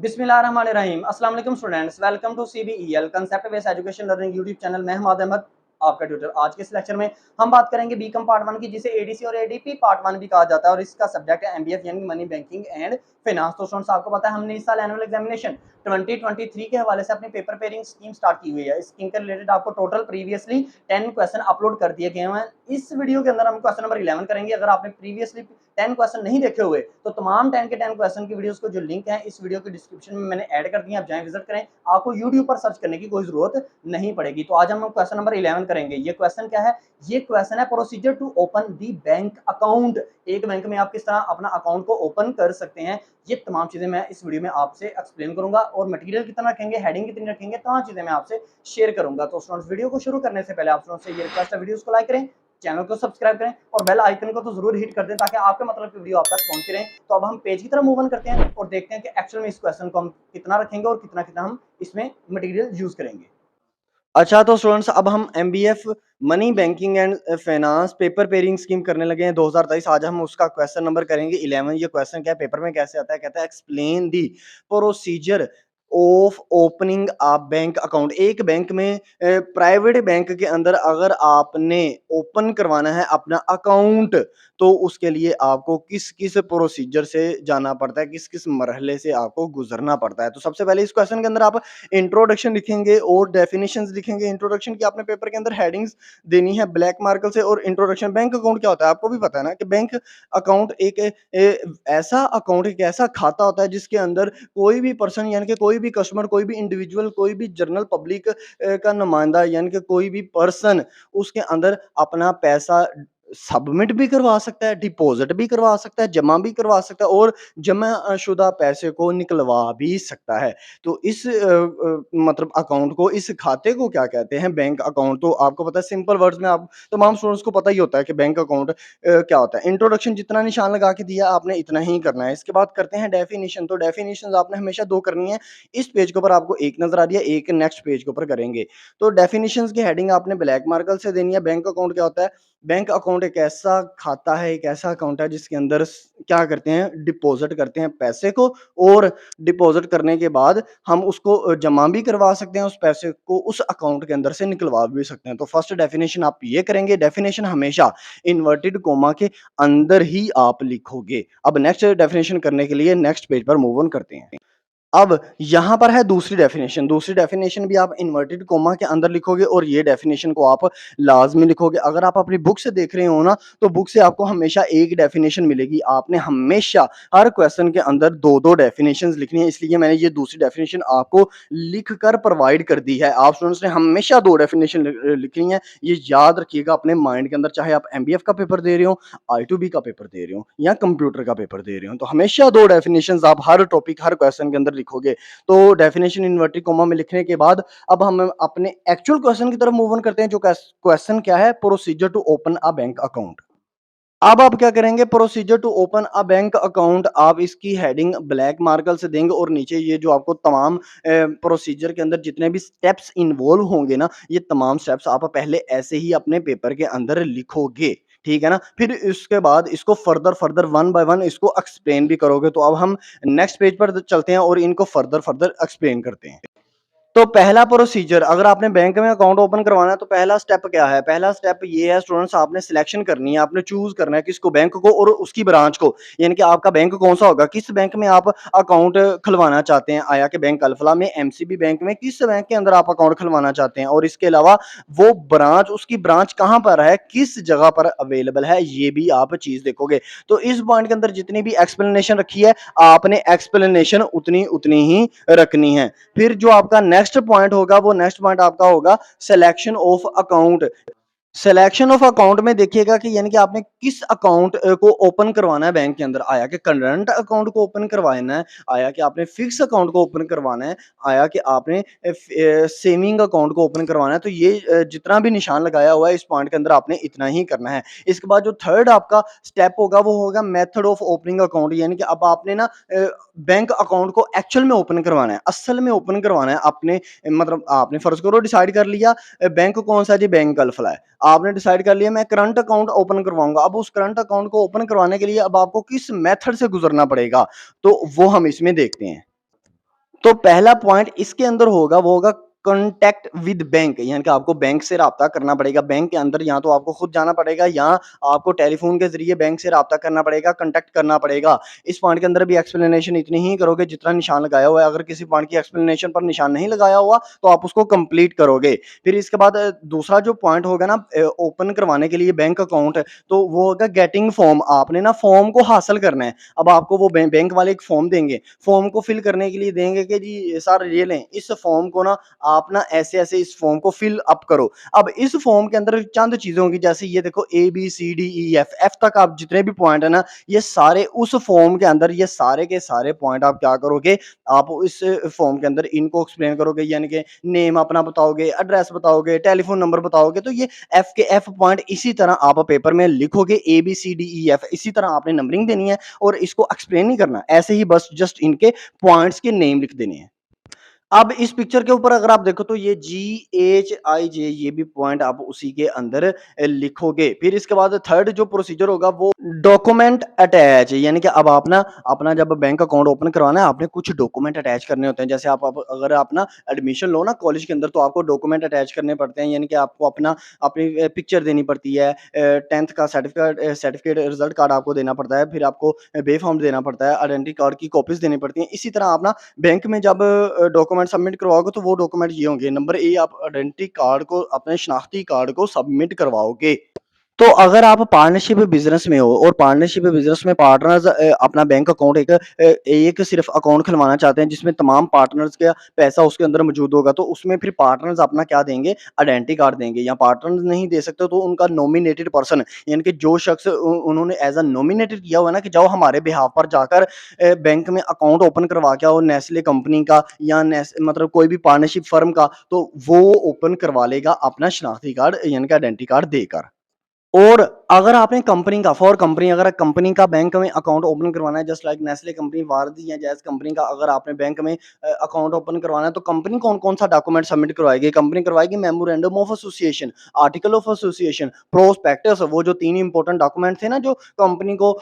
बिस्मिल्लाहिर्रहमानिर्रहीम। अस्सलाम वालेकुम students, welcome to CBEL concept based education learning YouTube channel. मैं हमाद अहमद, आपका ट्यूटर। आज के इस लेक्चर में हम बात करेंगे बीकॉम पार्ट 1 की, जिसे एडीसी और एडीपी पार्ट 1 भी कहा जाता है, और इसका सब्जेक्ट है एमबीएफ यानी मनी बैंकिंग एंड फाइनेंस। तो स्टूडेंट्स, आपको पता है हमने इस साल एनुअल एग्जामिनेशन 2023 के हवाले से अपनी पेपर पेयरिंग स्कीम स्टार्ट की हुई है। इस स्कीम के रिलेटेड आपको टोटल प्रीवियसली 10 क्वेश्चन अपलोड कर दिए गए हैं। इस वीडियो के अंदर हम क्वेश्चन नंबर 11 करेंगे। अगर आपने प्रीवियसली 10 क्वेश्चन नहीं देखे हुए तो तमाम 10 के 10 क्वेश्चन की वीडियोस को जो लिंक है इस वीडियो के डिस्क्रिप्शन में मैंने ऐड कर दिए, आप जाएं विजिट करें। आपको यूट्यूब पर सर्च करने की कोई जरूरत नहीं पड़ेगी। तो आज हम क्वेश्चन नंबर 11 करेंगे। ये क्वेश्चन क्या है? ये क्वेश्चन है procedure to open the bank account. एक बैंक में आप किस तरह अपना अकाउंट को ओपन कर सकते हैं, ये तमाम चीजें मैं इस वीडियो में आपसे एक्सप्लेन करूंगा। और मटेरियल कितना रखेंगे, हेडिंग कितनी रखेंगे, तमाम चीजें मैं आपसे शेयर करूंगा। तो स्टूडेंट्स, वीडियो को शुरू करने से पहले आप स्टूडेंट्स से ये रिक्वेस्ट है, वीडियोस को लाइक करें, चैनल को सब्सक्राइब करें और बेल आइकन को तो जरूर हिट कर दें ताकि आपके मतलब की वीडियो आप तक पहुंचती रहे। तो अब हम पेज की तरफ मूव ऑन करते हैं और देखते हैं कि एक्चुअल में इस क्वेश्चन को हम कितना रखेंगे और कितना कितना हम इसमें मटेरियल यूज करेंगे। अच्छा, तो स्टूडेंट्स, अब हम MBF money banking and finance paper pairing scheme करने लगे हैं 2023। आज हम उसका क्वेश्चन नंबर करेंगे 11। ये क्वेश्चन क्या है, पेपर में कैसे आता है? कहता है explain the procedure of opening a bank account. एक बैंक में, प्राइवेट बैंक के अंदर अगर आपने ओपन करवाना है अपना अकाउंट, तो उसके लिए आपको किस किस प्रोसीजर से जाना पड़ता है, किस किस मरहले से आपको गुजरना पड़ता है। तो सबसे पहले इस क्वेश्चन के अंदर आप इंट्रोडक्शन लिखेंगे और डेफिनेशंस लिखेंगे। इंट्रोडक्शन की आपने पेपर के अंदर हेडिंग्स देनी है ब्लैक मार्कर से। और इंट्रोडक्शन, बैंक अकाउंट क्या होता है आपको भी पता है ना, कि बैंक अकाउंट एक ऐसा अकाउंट, एक ऐसा खाता होता है जिसके अंदर कोई भी पर्सन यानी कि कोई भी कस्टमर, कोई भी इंडिविजुअल, कोई भी जनरल पब्लिक का नुमाइंदा यानी कि कोई भी पर्सन उसके अंदर अपना पैसा सबमिट भी करवा सकता है, डिपॉजिट भी करवा सकता है, जमा भी करवा सकता है और जमा शुदा पैसे को निकलवा भी सकता है। तो इस मतलब अकाउंट को, इस खाते को क्या कहते हैं? Bank account. तो आपको पता है, सिंपल वर्ड्स में आप तमाम स्टूडेंट्स को पता ही होता है कि बैंक अकाउंट क्या होता है। इंट्रोडक्शन जितना निशान लगा के दिया आपने इतना ही करना है। इसके बाद करते हैं डेफिनेशन। तो डेफिनेशन आपने हमेशा 2 करनी है। इस पेज के ऊपर आपको एक नजर आ रही है, एक नेक्स्ट पेज के ऊपर करेंगे। तो डेफिनेशंस की हेडिंग आपने ब्लैक मार्कर से देनी है। बैंक अकाउंट क्या होता है? बैंक अकाउंट एक ऐसा खाता है, एक ऐसा अकाउंट है जिसके अंदर क्या करते हैं, डिपॉजिट करते हैं पैसे को, और डिपॉजिट करने के बाद हम उसको जमा भी करवा सकते हैं, उस पैसे को उस अकाउंट के अंदर से निकलवा भी सकते हैं। तो फर्स्ट डेफिनेशन आप ये करेंगे। डेफिनेशन हमेशा इन्वर्टेड कोमा के अंदर ही आप लिखोगे। अब नेक्स्ट डेफिनेशन करने के लिए नेक्स्ट पेज पर मूव ऑन करते हैं। अब यहाँ पर है दूसरी डेफिनेशन। दूसरी डेफिनेशन भी आप इन्वर्टेड कोमा के अंदर लिखोगे और ये डेफिनेशन को आप लाजमी लिखोगे। अगर आप अपनी बुक से देख रहे हो ना, तो बुक से आपको हमेशा एक डेफिनेशन मिलेगी। आपने हमेशा हर क्वेश्चन के अंदर दो दो डेफिनेशंस लिखनी है, इसलिए मैंने ये दूसरी डेफिनेशन आपको लिख कर प्रोवाइड कर दी है। आप स्टूडेंट्स ने हमेशा 2 डेफिनेशन लिखनी है, ये याद रखिएगा अपने माइंड के अंदर। चाहे आप एमबीएफ का पेपर दे रहे हो, आई2बी का पेपर दे रहे हो या कंप्यूटर का पेपर दे रहे हो, तो हमेशा 2 डेफिनेशंस आप हर टॉपिक, हर क्वेश्चन के अंदर लिखोगे। तो डेफिनेशन इन्वर्टेड कोमा में लिखने के बाद अब हम अपने एक्चुअल क्वेश्चन की तरफ मूव ऑन करते हैं। जो क्वेश्चन क्या है? Procedure to open a bank account. अब आप क्या करेंगे? Procedure to open a bank account, आप इसकी हेडिंग ब्लैक मार्कर से देंगे और नीचे ये जो आपको तमाम प्रोसीजर के अंदर जितने भी स्टेप्स इन्वॉल्व होंगे ना, ये तमाम स्टेप्स आप पहले ऐसे ही अपने पेपर के अंदर लिखोगे। ठीक है ना? फिर इसके बाद इसको further further one by one इसको एक्सप्लेन भी करोगे। तो अब हम नेक्स्ट पेज पर चलते हैं और इनको फर्दर फर्दर एक्सप्लेन करते हैं। तो पहला प्रोसीजर, अगर आपने बैंक में अकाउंट ओपन करवाना है तो पहला स्टेप क्या है? पहला स्टेप ये है स्टूडेंट्स, आपने सिलेक्शन करनी है, आपने चूज करना है किसको? बैंक को और उसकी ब्रांच को। यानी कि आपका बैंक कौन सा होगा, किस बैंक में आप अकाउंट खुलवाना चाहते हैं। आया कि बैंक अल्फला में, एमसीबी बैंक में, किस बैंक के अंदर आप अकाउंट खुलवाना चाहते हैं। और इसके अलावा वो ब्रांच, उसकी ब्रांच कहाँ पर है, किस जगह पर अवेलेबल है, ये भी आप चीज देखोगे। तो इस पॉइंट के अंदर जितनी भी एक्सप्लेनेशन रखी है, आपने एक्सप्लेनेशन उतनी उतनी ही रखनी है। फिर जो आपका नेक्स्ट पॉइंट होगा, वो नेक्स्ट पॉइंट आपका होगा selection of account. Selection of account में देखिएगा कि यानी कि आपने किस अकाउंट को ओपन करवाना है बैंक के अंदर। आया कि करंट अकाउंट को ओपन करवाना है, आया कि आपने फिक्स अकाउंट को ओपन करवाना है, आया कि आपने सेविंग अकाउंट को ओपन करवाना है। तो ये जितना भी निशान लगाया हुआ है इस पॉइंट के अंदर आपने इतना ही करना है। इसके बाद जो थर्ड आपका स्टेप होगा वो होगा मेथड ऑफ ओपनिंग अकाउंट। यानी कि अब आपने ना बैंक अकाउंट को एक्चुअल में ओपन करवाना है, असल में ओपन करवाना है। आपने मतलब आपने फर्ज करो डिसाइड कर लिया बैंक कौन सा जी, बैंक अल्फला है। आपने डिसाइड कर लिया मैं करंट अकाउंट ओपन करवाऊंगा। अब उस करंट अकाउंट को ओपन करवाने के लिए अब आपको किस मेथड से गुजरना पड़ेगा, तो वो हम इसमें देखते हैं। तो पहला पॉइंट इसके अंदर होगा वो होगा कॉन्टैक्ट विद बैंक, यानी कि आपको बैंक से राब्ता करना पड़ेगा। बैंक के अंदर या तो आपको खुद जाना पड़ेगा या आपको टेलीफोन के जरिए बैंक से राब्ता करना पड़ेगा, कॉन्टैक्ट करना पड़ेगा। इस पॉइंट के अंदर भी एक्सप्लेनेशन इतनी ही करोगे जितना निशान लगाया हुआ है। अगर किसी पॉइंट की एक्सप्लेनेशन पर निशान नहीं लगाया हुआ तो आप उसको कंप्लीट करोगे। फिर इसके बाद दूसरा जो पॉइंट होगा ना ओपन करवाने के लिए बैंक अकाउंट, तो वो होगा गेटिंग फॉर्म। आपने ना फॉर्म को हासिल करना है। अब आपको वो बैंक वाले एक फॉर्म देंगे, फॉर्म को फिल करने के लिए देंगे कि जी सर ये लें, इस फॉर्म को ना आप ना ऐसे-ऐसे इस फॉर्म को फिल अप करो। अब इस फॉर्म के अंदर चंद चीज़ें होंगी, जैसे ये देखो ए, बी, सी, डी, ई, एफ, एफ तक आप जितने भी पॉइंट है ना, ये सारे उस फॉर्म के अंदर, ये सारे के सारे पॉइंट आप क्या करोगे, आप इस फॉर्म के अंदर इनको एक्सप्लेन करोगे, यानी कि नेम अपना बताओगे, एड्रेस बताओगे, टेलीफोन नंबर बताओगे। तो ये एफ के एफ पॉइंट इसी तरह आप पेपर में लिखोगे, ए, बी, सी, डी, ई, एफ इसी तरह आपने नंबरिंग देनी है और इसको एक्सप्लेन नहीं करना, ऐसे ही बस जस्ट इनके पॉइंट्स के नेम लिख देने हैं। अब इस पिक्चर के ऊपर अगर आप देखो तो ये GHIJ ये भी पॉइंट आप उसी के अंदर लिखोगे। फिर इसके बाद थर्ड जो प्रोसीजर होगा वो डॉक्यूमेंट अटैच, यानी कि अब आप ना अपना जब बैंक अकाउंट ओपन करवाना है, आपने कुछ डॉक्यूमेंट अटैच करने होते हैं। जैसे आप अगर आप ना एडमिशन लो ना कॉलेज के अंदर, तो आपको डॉक्यूमेंट अटैच करने पड़ते हैं, यानी कि आपको अपना अपनी पिक्चर देनी पड़ती है, 10th का सर्टिफिकेट रिजल्ट कार्ड आपको देना पड़ता है, फिर आपको बे फॉर्म देना पड़ता है, आइडेंटिटी कार्ड की कॉपीज देनी पड़ती हैं। इसी तरह आप ना बैंक में जब डॉक्यूमेंट सबमिट करवाओगे तो वो डॉक्यूमेंट ये होंगे। नंबर ए, आप आइडेंटिटी कार्ड को, अपने शनाख्ती कार्ड को सबमिट करवाओगे। तो अगर आप पार्टनरशिप बिज़नेस में हो और पार्टनरशिप बिज़नेस में पार्टनर्स अपना बैंक अकाउंट एक सिर्फ़ अकाउंट खुलवाना चाहते हैं जिसमें तमाम पार्टनर्स का पैसा उसके अंदर मौजूद होगा, तो उसमें फिर पार्टनर्स अपना क्या देंगे? आइडेंटिटी कार्ड देंगे, या पार्टनर्स नहीं दे सकते तो उनका नॉमिनेटेड पर्सन, यानी कि जो शख्स उन्होंने एज़ अ नॉमिनेटेड किया हुआ है ना कि जाओ हमारे बिहाफ़ पर जाकर बैंक में अकाउंट ओपन करवा के आओ, नेस्ले कंपनी का या मतलब कोई भी पार्टनरशिप फ़र्म का, तो वो ओपन करवा लेगा अपना शनाख्ती कार्ड, यानी कि आइडेंटिटी कार्ड देकर। और अगर आपने कंपनी का, फॉर कंपनी, अगर कंपनी का बैंक में अकाउंट ओपन करवाना है, just like Nestle company, Vardi या जैज़ कंपनी का अगर आपने बैंक में अकाउंट ओपन करवाना है, तो कंपनी कौन-कौन सा डॉक्यूमेंट सबमिट करवाएगी? कंपनी करवाएगी memorandum of association, article of association, prospectus, वो जो 3 इंपॉर्टेंट डॉक्यूमेंट थे ना जो कंपनी को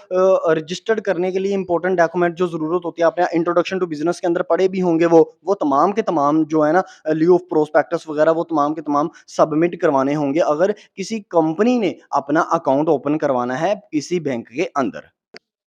रजिस्टर्ड करने के लिए इंपॉर्टेंट डॉक्यूमेंट जो ज़रूरत होती है, आपने इंट्रोडक्शन टू बिज़नेस के अंदर पढ़े भी होंगे वो तमाम के तमाम जो है ना लीव ऑफ प्रोस्पेक्टस वगैरह, वो तमाम के तमाम सबमिट करवाने होंगे अगर किसी कंपनी ने अपना अकाउंट ओपन करवाना है किसी बैंक के अंदर।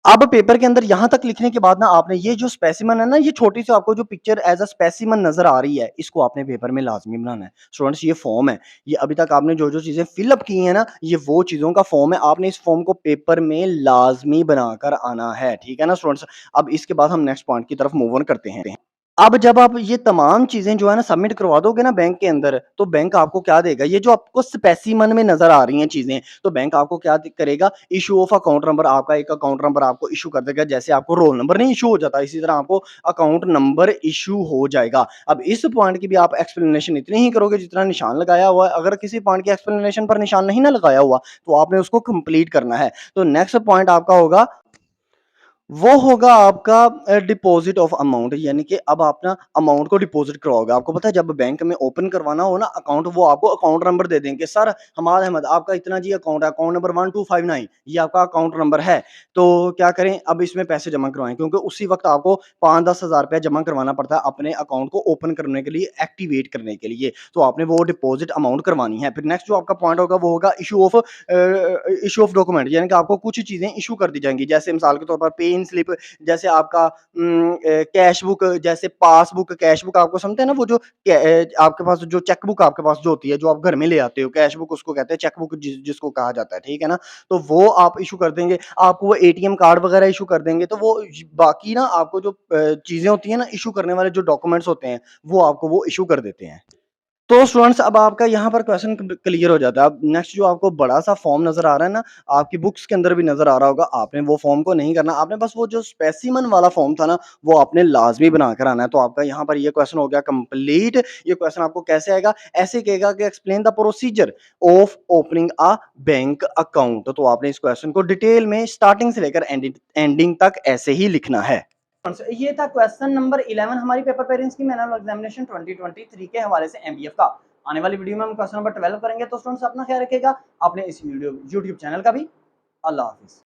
अब पेपर के अंदर यहाँ तक लिखने के बाद ना आपने ये जो स्पेसिमेन है ना, ये छोटी सी आपको जो पिक्चर एज़ अ स्पेसिमेन नज़र आ रही है, इसको आपने पेपर में लाज़मी बनाना है। स्टूडेंट्स, ये फॉर्म है, ये अभी तक आपने जो-जो चीज़ें फिल अप की हैं ना, ये वो चीज़ों का फॉर्म है। आपने इस फॉर्म को पेपर में लाज़मी बनाकर आना है, ठीक है ना स्टूडेंट्स? अब इसके बाद हम नेक्स्ट पॉइंट की तरफ मूव ऑन करते हैं। अब जब आप ये तमाम चीज़ें जो है ना सबमिट करवा दोगे ना बैंक के अंदर, तो बैंक आपको क्या देगा? ये जो आपको स्पेसिमेन में नज़र आ रही हैं चीज़ें, तो बैंक आपको क्या करेगा? इश्यू ऑफ अकाउंट नंबर, आपका एक अकाउंट नंबर आपको इश्यू कर देगा। जैसे आपको रोल नंबर नहीं इश्यू हो जाता, इसी तरह आपको अकाउंट नंबर इश्यू हो जाएगा। अब इस पॉइंट की भी आप एक्सप्लेनेशन इतनी ही करोगे जितना निशान लगाया हुआ है। अगर किसी पॉइंट की एक्सप्लेनेशन पर निशान नहीं ना लगाया हुआ, तो आपने उसको कंप्लीट करना है। तो नेक्स्ट पॉइंट आपका होगा, वो होगा आपका डिपॉज़िट ऑफ अमाउंट, यानी कि अब आप ना अमाउंट को डिपॉज़िट करवाओगे। आपको पता है जब बैंक में ओपन करवाना हो ना अकाउंट, वो आपको अकाउंट नंबर दे देंगे। सर हमाद अहमद आपका इतना जी अकाउंट है, अकाउंट नंबर 1259 ये आपका अकाउंट नंबर है। तो क्या करें, अब इसमें पैसे जमा करवाएँ, क्योंकि उसी वक़्त आपको 5-10 हज़ार रुपया जमा करवाना पड़ता है अपने अकाउंट को ओपन करने के लिए, एक्टिवेट करने के लिए। तो आपने वो डिपॉज़िट अमाउंट करवानी है। फिर नेक्स्ट जो आपका पॉइंट होगा वो होगा इश्यू ऑफ डॉक्यूमेंट, यानी कि आपको कुछ चीज़ें इश्यू कर दी जाएँगी। जैसे मिसाल के तौर पर पे इन स्लिप, जैसे आपका कैश बुक, जैसे पासबुक, कैश बुक आपको समझते हैं ना, वो जो आपके पास जो चेक बुक आपके पास जो होती है, जो आप घर में ले आते हो, कैश बुक उसको कहते हैं, चेक बुक जिसको कहा जाता है, ठीक है ना? तो वो आप इश्यू कर देंगे, आपको वो एटीएम कार्ड वगैरह इश्यू कर देंगे। तो वो बाकी ना आपको जो चीज़ें होती हैं ना, इश्यू करने वाले जो डॉक्यूमेंट्स होते हैं, वो आपको वो इश्यू कर देते हैं। तो स्टूडेंट्स, अब आपका यहाँ पर क्वेश्चन क्लियर हो जाता है। अब नेक्स्ट जो आपको बड़ा सा फॉर्म नज़र आ रहा है ना, आपकी बुक्स के अंदर भी नज़र आ रहा होगा, आपने वो फॉर्म को नहीं करना, आपने बस वो जो स्पेसिमेन वाला फॉर्म था ना, वो आपने लाज़मी बनाकर आना है। तो आपका यहाँ पर ये क्वेश्चन हो गया कंप्लीट। ये क्वेश्चन आपको कैसे आएगा? ऐसे कहेगा कि explain the procedure of opening a bank account. तो आपने इस क्वेश्चन को डिटेल में स्टार्टिंग से लेकर एंडिंग तक ऐसे ही लिखना है। ये था क्वेश्चन नंबर 11 हमारी पेपर पेरेंट्स की मैनुअल एग्जामिनेशन 2023 के हवाले से एमबीएफ का। आने वाली वीडियो में हम क्वेश्चन नंबर 12 करेंगे। तो स्टूडेंट्स अपना ख्याल रखिएगा, अपने इस वीडियो यूट्यूब चैनल का भी। अल्लाह हाफिज।